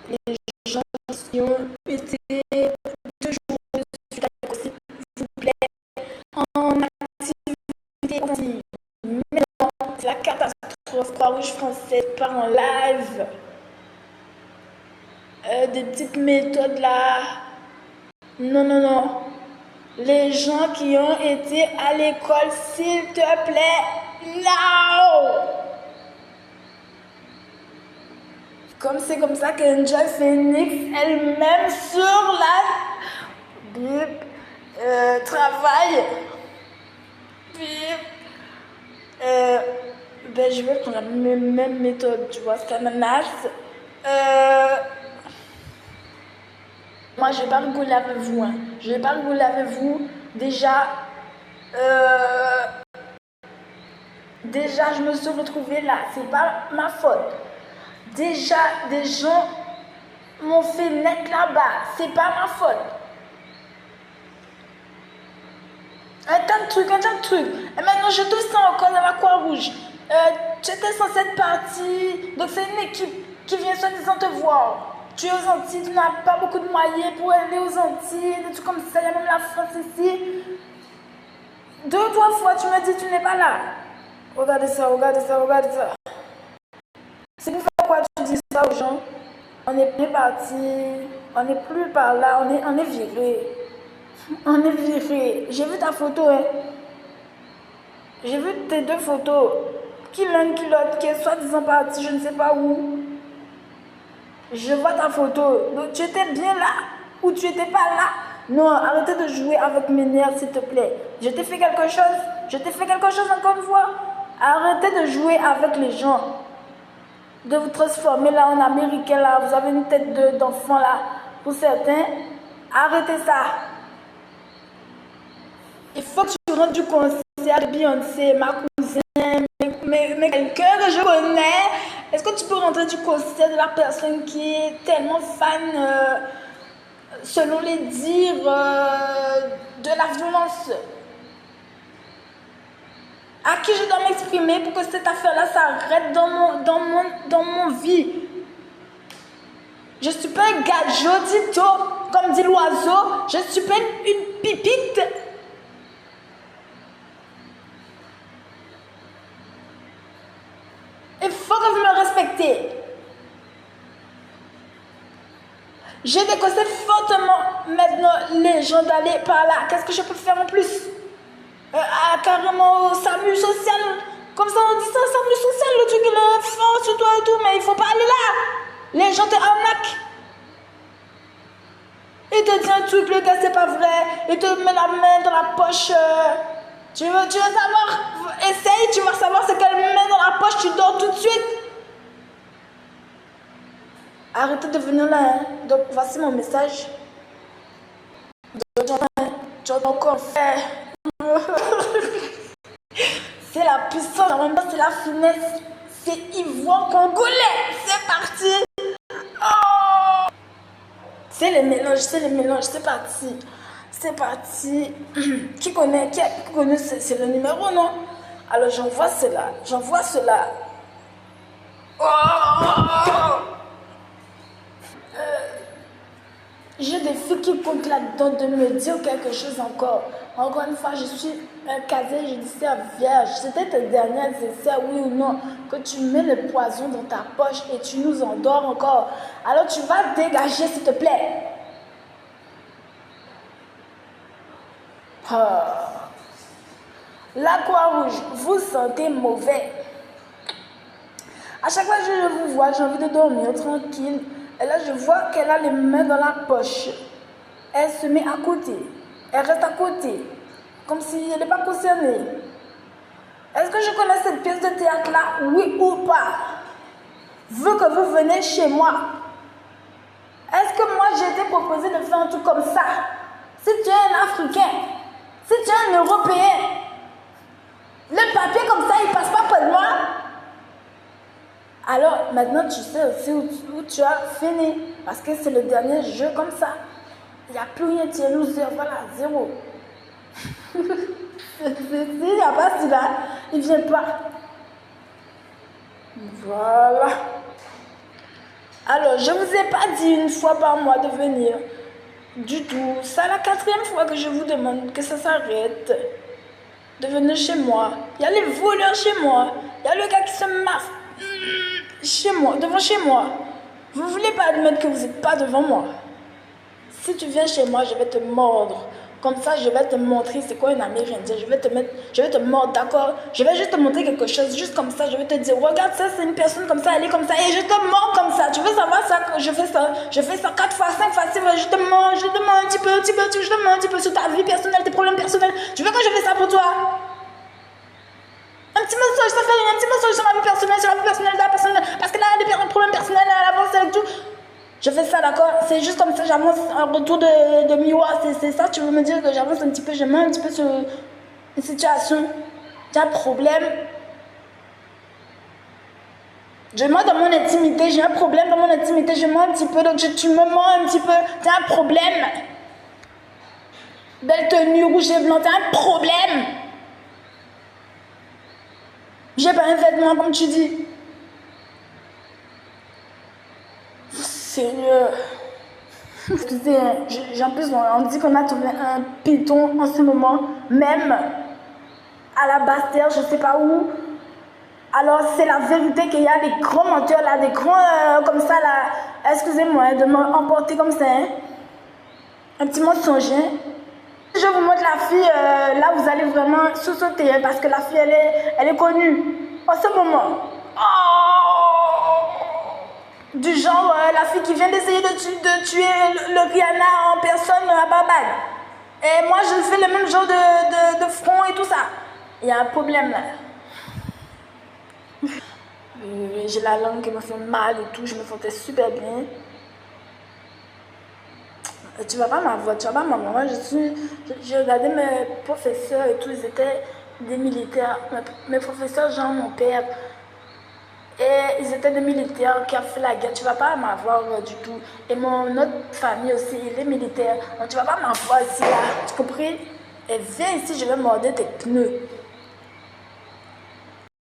les gens qui ont été toujours sur la course, s'il vous plaît, en activité. Mais non, c'est la catastrophe. Croix-Rouge française part en live. Des petites méthodes là. Non, non, non. Les gens qui ont été à l'école, s'il te plaît, non! Comme c'est comme ça qu'Angel Phoenix elle-même sur la Bible travaille. Puis, je vais prendre la même méthode, tu vois, Scananas. Moi, je vais pas rigoler avec vous. Hein. Je vais pas rigoler avec vous. Déjà, je me suis retrouvée là. C'est pas ma faute. Déjà, des gens m'ont fait naître là-bas. C'est pas ma faute. Un tas de trucs. Et maintenant, je te sens encore dans la Croix-Rouge. Tu étais censé être parti. Donc, c'est une équipe qui vient soi-disant te voir. Tu es aux Antilles, tu n'as pas beaucoup de moyens pour aller aux Antilles, des trucs comme ça. Il y a même la France ici. 2 ou 3 fois, tu me dis tu n'es pas là. Regardez ça. C'est pour faire quoi tu dis ça aux gens? On n'est plus parti, on n'est plus par là, on est viré. On est viré. J'ai vu ta photo, hein. J'ai vu tes 2 photos. Qui l'un, qui l'autre, qui est soi-disant parti, je ne sais pas où. Je vois ta photo. Donc, tu étais bien là ou tu n'étais pas là? Non, arrêtez de jouer avec mes nerfs, s'il te plaît. Je t'ai fait quelque chose encore une fois. Arrêtez de jouer avec les gens. De vous transformer là en américain là. Vous avez une tête d'enfant là. Pour certains, arrêtez ça. Il faut que tu rentres du concert de Beyoncé, ma cousine, mais quelqu'un que je connais. Est-ce que tu peux rentrer du concert de la personne qui est tellement fan, selon les dires, de la violence? À qui je dois m'exprimer pour que cette affaire-là s'arrête dans mon vie? Je ne suis pas un gadget, dito, comme dit l'oiseau. Je ne suis pas une pipite. Il faut que vous me respectez. J'ai déconseillé fortement maintenant les gens d'aller par là. Qu'est-ce que je peux faire en plus? Carrément au SAMU social. Comme ça on dit ça, SAMU social, le truc il est fort sur toi et tout, mais il faut pas aller là. Les gens te arnaquent. Il te dit un truc, le gars c'est pas vrai. Il te met la main dans la poche. Tu veux savoir? Essaye, tu vas savoir ce qu'elle met dans la poche, tu dors tout de suite. Arrêtez de venir là. Hein. Donc voici mon message. Tu vas encore faire. C'est la puissance, en même temps c'est la finesse. C'est ivoire congolais. C'est parti. Oh, c'est les mélanges, c'est parti. C'est parti. Qui connaît, c'est le numéro, non? Alors j'envoie cela. Oh, j'ai des filles qui comptent là-dedans de me dire quelque chose encore. Encore une fois, je suis un casier judiciaire vierge. C'était tes dernières essais, oui ou non, que tu mets le poison dans ta poche et tu nous endors encore. Alors tu vas dégager, s'il te plaît. La Croix-Rouge, vous sentez mauvais. À chaque fois que je vous vois, j'ai envie de dormir tranquille. Et là, je vois qu'elle a les mains dans la poche. Elle se met à côté. Elle reste à côté. Comme si elle n'est pas concernée. Est-ce que je connais cette pièce de théâtre-là? Oui ou pas? Vu que vous venez chez moi. Est-ce que moi, j'ai été proposé de faire un truc comme ça? Si tu es un Africain, si tu es un Européen, le papier comme ça, il passe pas près de moi. Alors, maintenant, tu sais aussi où tu as fini. Parce que c'est le dernier jeu comme ça. Il n'y a plus rien, tu es loser. Voilà, 0. S'il n'y a pas celui-là, il ne vient pas. Voilà. Alors, je vous ai pas dit une fois par mois de venir. Du tout. C'est la quatrième fois que je vous demande que ça s'arrête. De venir chez moi. Il y a les voleurs chez moi. Il y a le gars qui se masque chez moi, devant chez moi. Vous voulez pas admettre que vous n'êtes pas devant moi. Si tu viens chez moi, je vais te mordre. Comme ça, je vais te montrer c'est quoi une amérindienne. Je vais te mordre, d'accord? Je vais juste te montrer quelque chose, juste comme ça. Je vais te dire, regarde ça, c'est une personne comme ça, elle est comme ça. Et je te mords comme ça. Tu veux savoir ça? Je fais ça 4 fois, 5 fois, 6 fois. Je te mords un petit peu, je te mords un petit peu sur ta vie personnelle, tes problèmes personnels. Tu veux que je fasse ça pour toi? Un petit message, ça fait un petit message sur ma vie personnelle, de la personne. Parce que là, il y a des problèmes personnels, elle avance avec tout. Je fais ça, d'accord? C'est juste comme ça, j'avance en retour de miroir. C'est ça, tu veux me dire que j'avance un petit peu, je mets un petit peu sur une situation. J'ai un problème. Je mens dans mon intimité, j'ai un problème dans mon intimité, je mens un petit peu, donc tu me mens un petit peu. T'as un problème. Belle tenue, rouge et blanc, t'as un problème. J'ai pas un vêtement, comme tu dis. Seigneur. Excusez, en plus, on dit qu'on a trouvé un python en ce moment, même à la Basse-Terre, je sais pas où. Alors, c'est la vérité qu'il y a des grands menteurs là, des grands comme ça là. Excusez-moi de m'emporter comme ça. Hein. Un petit mensonge. Hein. Je vous montre la fille, là vous allez vraiment sous-sauter, hein, parce que la fille elle est connue en ce moment. Oh! Du genre, la fille qui vient d'essayer de tuer le Rihanna en personne à Barbade. Et moi, je fais le même genre de front et tout ça. Il y a un problème là. J'ai la langue qui me fait mal et tout, je me sentais super bien. Tu vas pas m'avoir, tu vas pas m'avoir. Moi, j'ai regardé mes professeurs et tout, ils étaient des militaires. Mes professeurs, genre mon père. Et ils étaient des militaires qui ont fait la guerre. Tu vas pas m'avoir du tout. Et mon autre famille aussi, il est militaire. Donc tu vas pas m'avoir ici là. Tu comprends? Et viens ici, je vais morder tes pneus.